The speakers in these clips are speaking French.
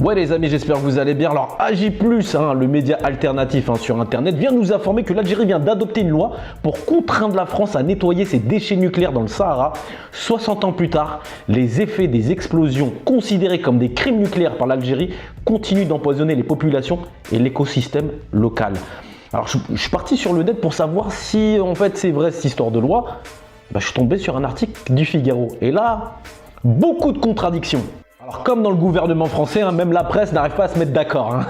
Ouais les amis, j'espère que vous allez bien. Alors AJ+, le média alternatif sur internet, vient nous informer que l'Algérie vient d'adopter une loi pour contraindre la France à nettoyer ses déchets nucléaires dans le Sahara. 60 ans plus tard, les effets des explosions considérées comme des crimes nucléaires par l'Algérie continuent d'empoisonner les populations et l'écosystème local. Alors je suis parti sur le net pour savoir si en fait c'est vrai cette histoire de loi. Je suis tombé sur un article du Figaro et là, beaucoup de contradictions. Alors comme dans le gouvernement français, même la presse n'arrive pas à se mettre d'accord.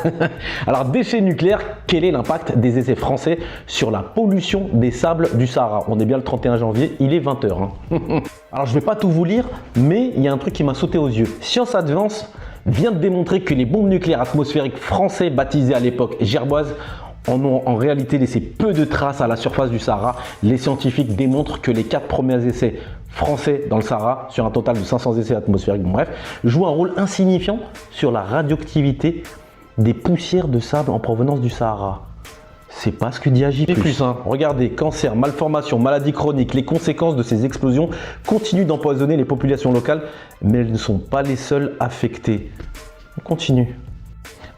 Alors déchets nucléaires, quel est l'impact des essais français sur la pollution des sables du Sahara? On est bien le 31 janvier, il est 20 h. Alors je ne vais pas tout vous lire, mais il y a un truc qui m'a sauté aux yeux. Science Advance vient de démontrer que les bombes nucléaires atmosphériques français baptisées à l'époque gerboises en ont en réalité laissé peu de traces à la surface du Sahara. Les scientifiques démontrent que les 4 premiers essais français dans le Sahara, sur un total de 500 essais atmosphériques, jouent un rôle insignifiant sur la radioactivité des poussières de sable en provenance du Sahara. C'est pas ce que dit AJ+. Regardez, cancer, malformation, maladies chroniques, les conséquences de ces explosions continuent d'empoisonner les populations locales, mais elles ne sont pas les seules affectées. On continue.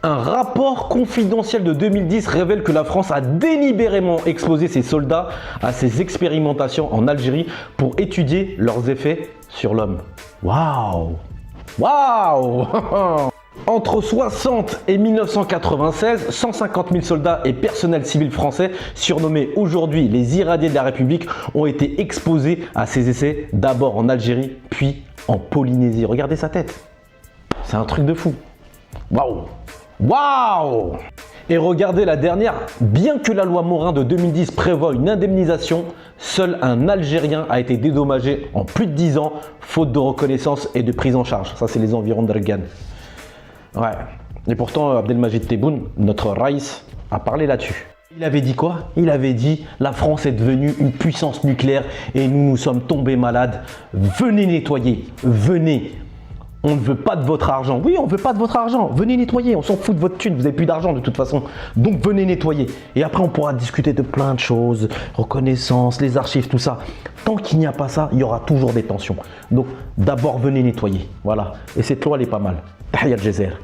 Un rapport confidentiel de 2010 révèle que la France a délibérément exposé ses soldats à ces expérimentations en Algérie pour étudier leurs effets sur l'homme. Waouh! Waouh! Entre 60 et 1996, 150 000 soldats et personnels civils français, surnommés aujourd'hui les irradiés de la République, ont été exposés à ces essais, d'abord en Algérie, puis en Polynésie. Regardez sa tête. C'est un truc de fou. Waouh! Waouh! Et regardez la dernière, bien que la loi Morin de 2010 prévoit une indemnisation, seul un Algérien a été dédommagé en plus de 10 ans, faute de reconnaissance et de prise en charge. Ça, c'est les environs d'Ergan. Ouais. Et pourtant, Abdelmajid Tebboune, notre Raïs, a parlé là-dessus. Il avait dit quoi? Il avait dit « La France est devenue une puissance nucléaire et nous nous sommes tombés malades. Venez nettoyer, venez !» On ne veut pas de votre argent. Oui, on ne veut pas de votre argent. Venez nettoyer. On s'en fout de votre thune. Vous n'avez plus d'argent de toute façon. Donc, venez nettoyer. Et après, on pourra discuter de plein de choses. Reconnaissance, les archives, tout ça. Tant qu'il n'y a pas ça, il y aura toujours des tensions. Donc, d'abord, venez nettoyer. Voilà. Et cette loi, elle est pas mal. Tahiyat Jezer.